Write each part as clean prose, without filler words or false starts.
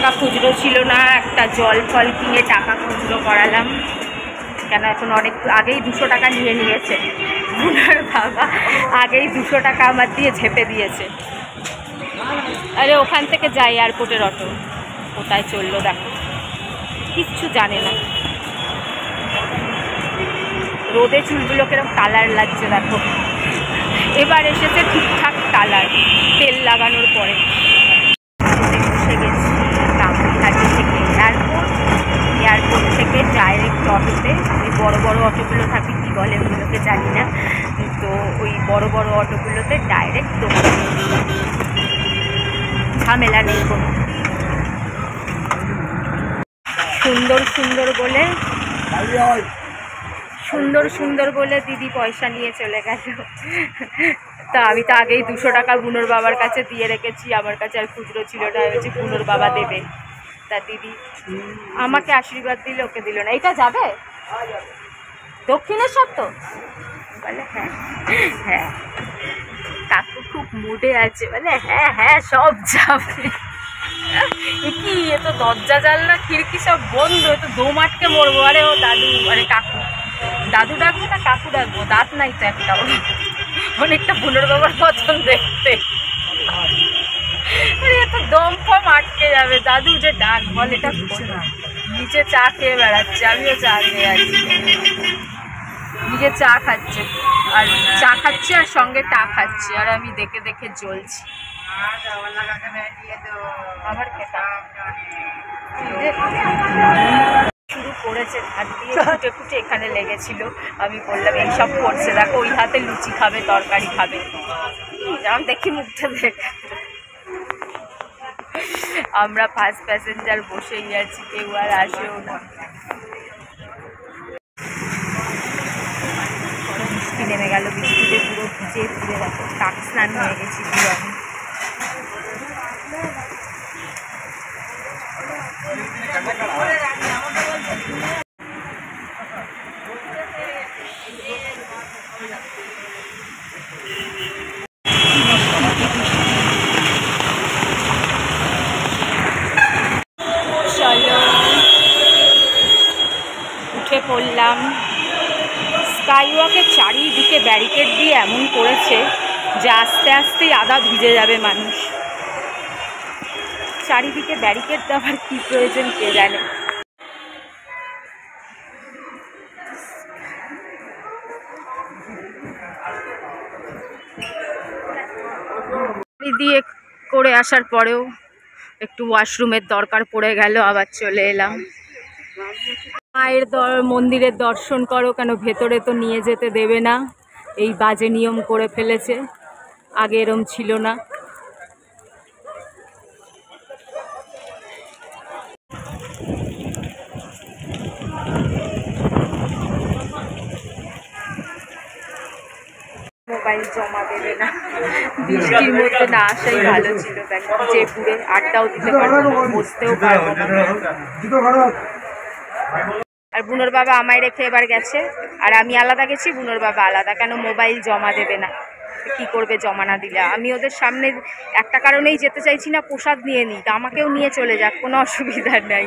টাকা খুচরো ছিল না, একটা জল ফল কিনে টাকা খুচরো করালাম। কেন এখন অনেক আগেই 200 টাকা নিয়ে নিয়েছে ওনার বাবা, আগেই 200 টাকা আমার দিয়ে ঝেপে দিয়েছে। আরে ওখান থেকে যাই এয়ারপোর্টের অটো, কোথায় চললো দেখো, কিচ্ছু জানে না। রোদে চুলগুলো কিরকম কালার লাগছে দেখো, এবার এসেছে ঠিকঠাক কালার তেল লাগানোর পরে। বসে গেছি কাকুরহাটি থেকে এয়ারপোর্ট থেকে ডাইরেক্ট অটোতে, ওই বড় বড় অটোগুলো থাকে, কী বলে ওগুলোকে জানি না, তো ওই বড় বড় অটোগুলোতে ডাইরেক্ট দোকানে, ঝামেলা নেই কোনো। সুন্দর বলে দিদি পয়সা নিয়ে চলে গেল। তা আমি তো আগেই 200 টাকা বুনোর বাবার কাছে দিয়ে রেখেছি, আমার কাছে আর খুচরো ছিল না, হয়েছে বুনোর বাবা দেবে। তা দিদি আমাকে আশীর্বাদ দিল, ওকে দিল না। এইটা যাবে দক্ষিণেশ্বর তো? বলে হ্যাঁ হ্যাঁ, কাকু খুব মুডে আছে, বলে হ্যাঁ হ্যাঁ সব যাবে। কি এ তো দরজা জানলা খিড়কি সব বন্ধ, এ তো দম আটকে মরবো। আরে ও দাদু, আরে কাকু, দাদু ডাকবো না কাকু ডাকবো? দাঁত নাই তো একটাও, অনেকটা বুনোর বাবার মতন দেখতে। এ তো দম ফম আটকে যাবে, দাদু যে ডাক বল, এটা নিচে চা খেয়ে বেড়াচ্ছে, আমিও চা খেয়ে আছি। নিজে চা খাচ্ছে আর চা খাচ্ছে আর সঙ্গে টা খাচ্ছে, আর আমি দেখে দেখে জ্বলছি। আমার শুরু করেছে হাত দিয়ে ফুটে ফুটে এখানে লেগেছিল, আমি বললাম এইসব করছে দেখো, ওই হাতে লুচি খাবে তরকারি খাবে, যেমন দেখি মুখটা দেখে। আমরা ফার্স্ট প্যাসেঞ্জার বসেই আছি, কেউ আর আসেও না। বৃষ্টি নেমে গেল, বৃষ্টিতে পুরো ভিজে পুড়ে দেখো, টাক স্নান হয়ে গেছি পুরো আমি। চলো উঠে পড়লাম। স্কাইওয়াকের চারিদিকে ব্যারিকেড দিয়ে এমন করেছে যে আস্তে আস্তেই আধা ভিজে যাবে মানুষ। চারিদিকে ব্যারিকেড দেওয়ার কী প্রয়োজন কে জানে। দিয়ে করে আসার পরেও একটু ওয়াশরুমের দরকার পড়ে গেল, আবার চলে এলাম। মায়ের মন্দিরের দর্শন করো, কেন ভেতরে তো নিয়ে যেতে দেবে না, এই বাজে নিয়ম করে ফেলেছে, আগে এরম ছিল না। মোবাইল জমা দেবে না, বৃষ্টির মধ্যে না আসাই ভালো ছিল, যে পুরে আড্ডাও দিতে পারবো না, বসতেও পারবো না। আর বুনোর বাবা আমায় রেখে এবার গেছে, আর আমি আলাদা গেছি, বুনোর বাবা আলাদা। কেন মোবাইল জমা দেবে না, কি করবে জমা না দিলে? আমি ওদের সামনে একটা কারণেই যেতে চাইছি না, প্রসাদ নিয়ে নিই, আমাকেও নিয়ে চলে যাক, কোনো অসুবিধা নেই,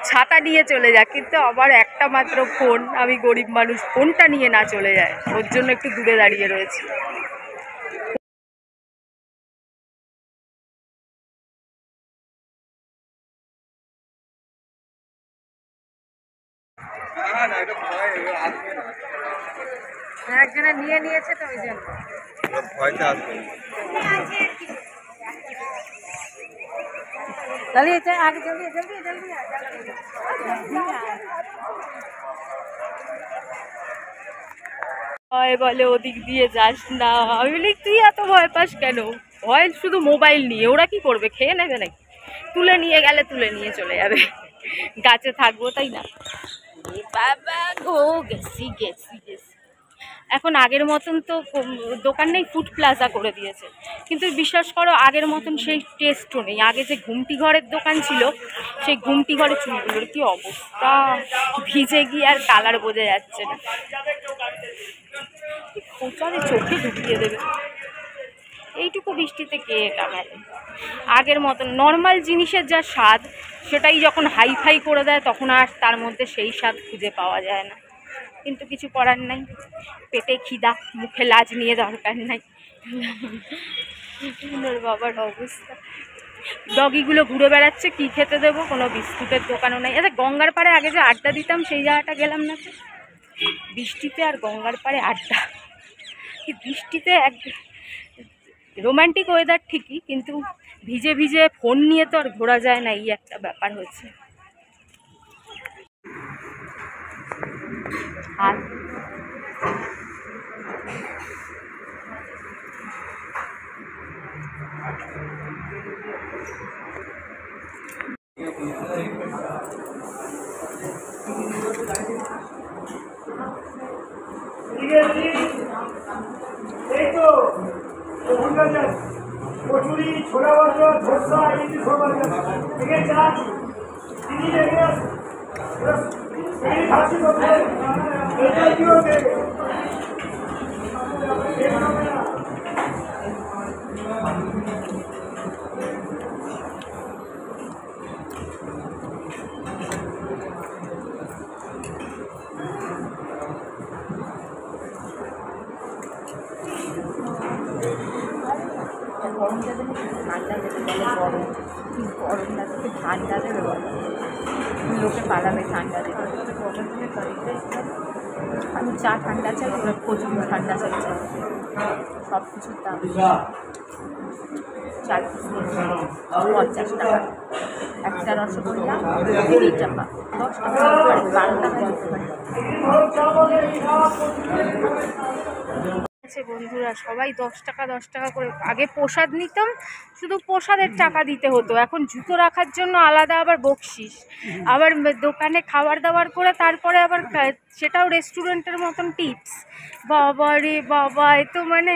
ছাতা নিয়ে চলে যাক, কিন্তু আবার একটা মাত্র ফোন, আমি গরিব মানুষ, ফোনটা নিয়ে না চলে যায়, ওর জন্য একটু দূরে দাঁড়িয়ে রয়েছি। একজনে নিয়ে নিয়েছে তো ওই জন্য ভয়টা আসবে। চলিয়েছে আগে, জলদি জলদি জলদি ভয় বলে ওদিক দিয়ে যাস না। আমি বলি তুই এত ভয় পাস কেন? ভয় শুধু মোবাইল নিয়ে, ওরা কি করবে, খেয়ে নেবে নাকি? তুলে নিয়ে গেলে তুলে নিয়ে চলে যাবে, গাছে থাকবো তাই না? বাবা গো, গেছি গেছি গেছি। এখন আগের মতন তো দোকান নেই, ফুড প্লাজা করে দিয়েছে, কিন্তু বিশ্বাস করো আগের মতন সেই টেস্টও নেই। আগে যে ঘুমটি ঘরের দোকান ছিল, সেই ঘুমটি ঘরের চুলগুলোর কি অবস্থা, ভিজে গিয়ে আর কালার বোঝা যাচ্ছে না, খোঁচারে চোখে ঢুকিয়ে দেবে। এইটুকু বৃষ্টিতে কে এটা মেলে? আগের মতন নর্মাল জিনিসের যা স্বাদ সেটাই যখন হাইফাই করে দেয় তখন আর তার মধ্যে সেই স্বাদ খুঁজে পাওয়া যায় না। কিন্তু কিছু করার নাই, পেটে খিদা, মুখে লাজ নিয়ে দরকার নাই। বাবার অবস্থা, ডগিগুলো ঘুরে বেড়াচ্ছে, কি খেতে দেবো? কোনো বিস্কুটের দোকানও নাই। আচ্ছা, গঙ্গার পাড়ে আগে যে আড্ডা দিতাম সেই জায়গাটা গেলাম না তো। বৃষ্টিতে আর গঙ্গার পাড়ে আড্ডা, কি বৃষ্টিতে এক রোম্যান্টিক ওয়েদার ঠিকই, কিন্তু ভিজে ভিজে ফোন নিয়ে তো আর ঘোরা যায় না, এই একটা ব্যাপার হয়েছে। আর কচুরি, ছোলা ভাজা, ধোসা, ইডলি সব থেকে চা চিনি লেগে খাচ্ছি তো এটা কি হচ্ছে? গরমটা দেবে, ঠান্ডা দেবে, বলে গরম, গরমটা দেবে, ঠান্ডা দেবে, বলে লোকে পালাবে ঠান্ডা দেবে। আমি চা ঠান্ডা চাই, ওরা প্রচুর ঠান্ডা চাই, সব কিছুর দাম 4 পিস 50 টাকা, একটা রসগোল্লা 20 টাকা, 10 টাকা, 12 টাকা দিতে পারে। বন্ধুরা সবাই 10 টাকা 10 টাকা করে, আগে প্রসাদ নিতাম, শুধু প্রসাদের টাকা দিতে হতো, এখন জুতো রাখার জন্য আলাদা আবার বকশিস, আবার দোকানে খাবার দাবার করে তারপরে আবার সেটাও রেস্টুরেন্টের মতন টিপস। বাবা রে বাবা, এ তো মানে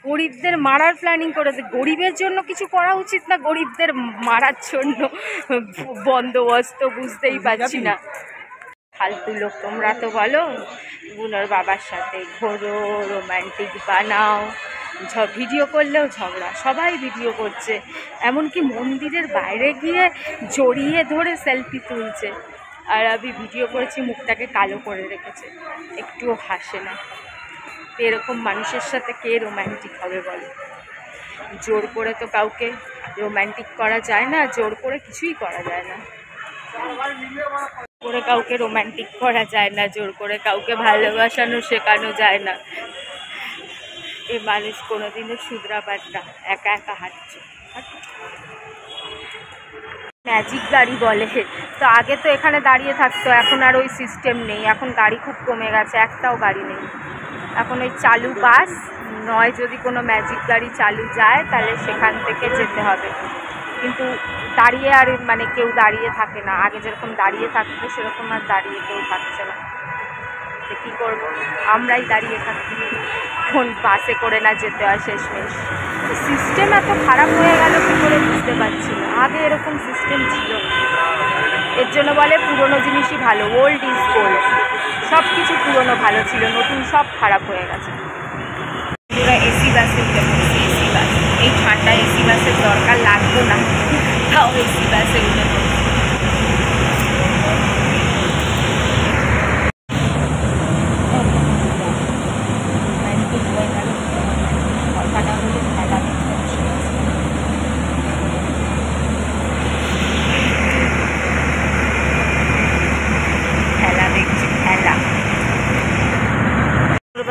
গরিবদের মারার প্ল্যানিং করেছে। গরিবের জন্য কিছু করা উচিত না গরিবদের মারার জন্য বন্দোবস্ত, বুঝতেই পারছি না। ফালতু লোক তোমরা তো বলো, বুনোর বাবার সাথে ঘোরো, রোম্যান্টিক বানাও, ভিডিও করলেও ঝগড়া, সবাই ভিডিও করছে, এমনকি মন্দিরের বাইরে গিয়ে জড়িয়ে ধরে সেলফি তুলছে। আর আমি ভিডিও করেছি, মুখটাকে কালো করে রেখেছে, একটুও হাসে না। এরকম মানুষের সাথে কে রোম্যান্টিক হবে বলো? জোর করে তো কাউকে রোম্যান্টিক করা যায় না, জোর করে কিছুই করা যায় না, করে কাউকে রোম্যান্টিক করা যায় না, জোর করে কাউকে ভালোবাসানো শেখানো যায় না। এ মানুষ কোনোদিনও শুধরাবার না, একা একা হাঁটছে। ম্যাজিক গাড়ি বলে তো, আগে তো এখানে দাঁড়িয়ে থাকতো, এখন আর ওই সিস্টেম নেই, এখন গাড়ি খুব কমে গেছে, একটাও গাড়ি নেই এখন। ওই চালু বাস নয়, যদি কোনো ম্যাজিক গাড়ি চালু যায় তাহলে সেখান থেকে যেতে হবে, কিন্তু দাঁড়িয়ে আর মানে কেউ দাঁড়িয়ে থাকে না, আগে যেরকম দাঁড়িয়ে থাকতো সেরকম আর দাঁড়িয়ে কেউ থাকছে না। তো কী করবো, আমরাই দাঁড়িয়ে থাকি, কোন বাসে করে না যেতে হয় শেষমেশ। সিস্টেম এত খারাপ হয়ে গেল কী করে বুঝতে পারছি না, আগে এরকম সিস্টেম ছিল। এর জন্য বলে পুরনো জিনিসই ভালো, ওল্ড ইজ গোল্ড, সব কিছু পুরনো ভালো ছিল, নতুন সব খারাপ হয়ে গেছে। পুরো এসি বাসে উঠে পড়ছি, এসি বাস, এই ঠান্ডায় এসি বাসের দরকার লাগতো না, তাও এসি বাসে উঠে পড়ছি।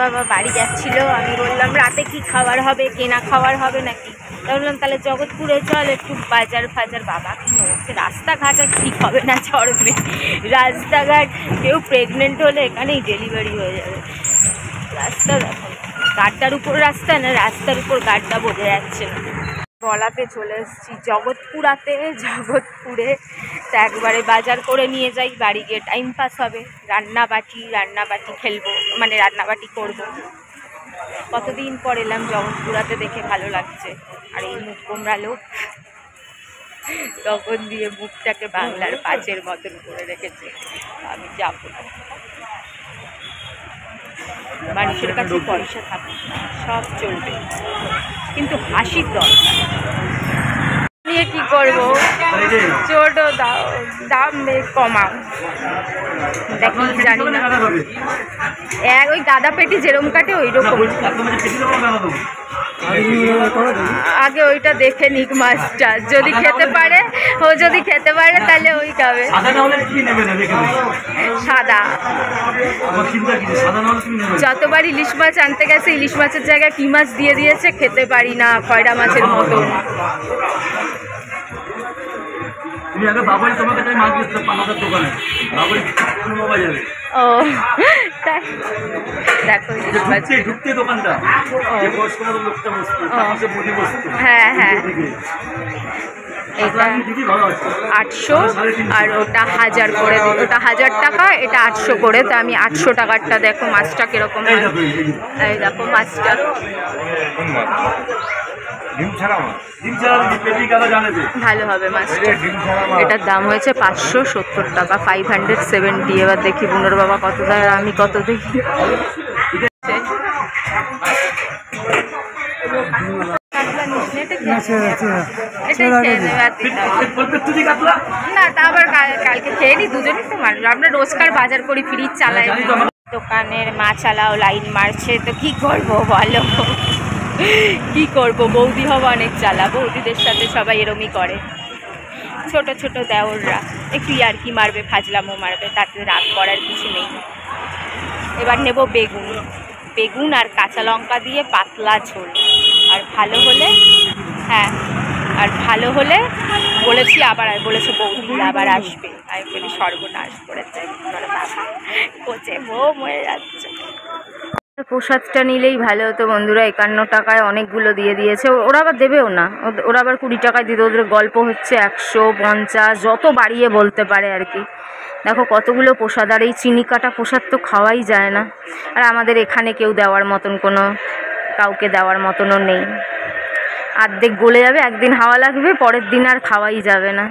বাবা বাড়ি যাচ্ছিল, আমি বললাম রাতে কি খাবার হবে, কেনা খাবার হবে নাকি, তাই বললাম তাহলে জগৎপুরে চল, একটু বাজার ফাজার। বাবা কিনে হচ্ছে, রাস্তাঘাট আর ঠিক হবে না চরমে, রাস্তাঘাট, কেউ প্রেগনেন্ট হলে এখানেই ডেলিভারি হয়ে যাবে। রাস্তা দেখো, গাড্ডার উপর রাস্তা না, রাস্তার উপর গাড্ডা বোঝা যাচ্ছে না। বলাতে চলে এসেছি জগৎপুরে, তো একবারে বাজার করে নিয়ে যাই, বাড়ি গিয়ে টাইম পাস হবে, রান্নাবাটি খেলবো, মানে রান্নাবাটি করবো। কতদিন পর এলাম জগৎপুরাতে, দেখে ভালো লাগছে। আর এই মুখ গোমরা লোক তখন দিয়ে মুখটাকে বাংলার পাঁচের মতন করে রেখেছে, আমি যাবো না। মানুষের কাছে পয়সা থাকে, সব চলবে। কিন্তু হাসির দরকার নিয়ে কি করবো, ছোট দাম কমাও, দেখি জানি না। ওই গাদা পেটি যেরকম কাটে ওই রকম। আগে ওইটা দেখে নিক মাছটা, যদি খেতে পারে, ও যদি খেতে পারে তাহলে ওই খাবে। সাদা, যতবার ইলিশ মাছ আনতে গেছে ইলিশ মাছের জায়গায় কি মাছ দিয়ে দিয়েছে খেতে পারি না, খয়রা মাছের মতন। ও তাই দেখো, হ্যাঁ হ্যাঁ, এটা 800 আর ওটা 1000 করে, ওটা 1000 টাকা, এটা 800 করে। তো আমি 800 টাকারটা, দেখো মাছটা কিরকম, এই দেখো মাছটা ভালো হবে মাছটা। এটার দাম হয়েছে 570 টাকা, 570। এবার দেখি বুনোর বাবা কত দেয়, আমি কত দেখি। না তা আবার কালকে খেয়ে নি দুজনেই তো মানুষ, আমরা রোজকার বাজার করি, ফ্রিজ চালাই। দোকানের মাছালাও লাইন মারছে, তো কি করবো বলো, কি করব, বৌদি হওয়া অনেক চালা, বৌদিদের সাথে সবাই এরমই করে। ছোট ছোট দেওররা একটু ইয়ার্কি মারবে, ফাজলামো মারবে, তাতে রাগ করার কিছু নেই। এবার নেব বেগুন, বেগুন আর কাঁচা লঙ্কা দিয়ে পাতলা ঝোল, আর ভালো হলে, হ্যাঁ আর ভালো হলে বলেছি আবার, বলেছে বৌদি আবার আসবে। আমি বলি সর্বনাশ করেছে, কোচে বউ মরে যাচ্ছে। প্রসাদটা নিলেই ভালো হতো বন্ধুরা, 51 টাকায় অনেকগুলো দিয়ে দিয়েছে। ওরা আবার দেবেও না, ওরা আবার 20 টাকায় দিতে, ওদের গল্প হচ্ছে 150, যত বাড়িয়ে বলতে পারে আর কি। দেখো কতগুলো প্রসাদ, আর এই চিনি কাটা প্রসাদ তো খাওয়াই যায় না। আর আমাদের এখানে কেউ দেওয়ার মতন কোনো, কাউকে দেওয়ার মতনও নেই। অর্ধেক গলে যাবে, একদিন হাওয়া লাগবে, পরের দিন আর খাওয়াই যাবে না।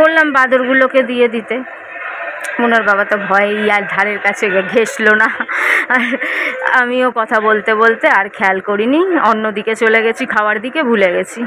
বললাম বাদরগুলোকে দিয়ে দিতে, ওনার বাবা তো ভয়েই আর ধারের কাছে ঘেঁষলো না। আর আমিও কথা বলতে বলতে আর খেয়াল করিনি, অন্যদিকে চলে গেছি, খাওয়ার দিকে ভুলে গেছি।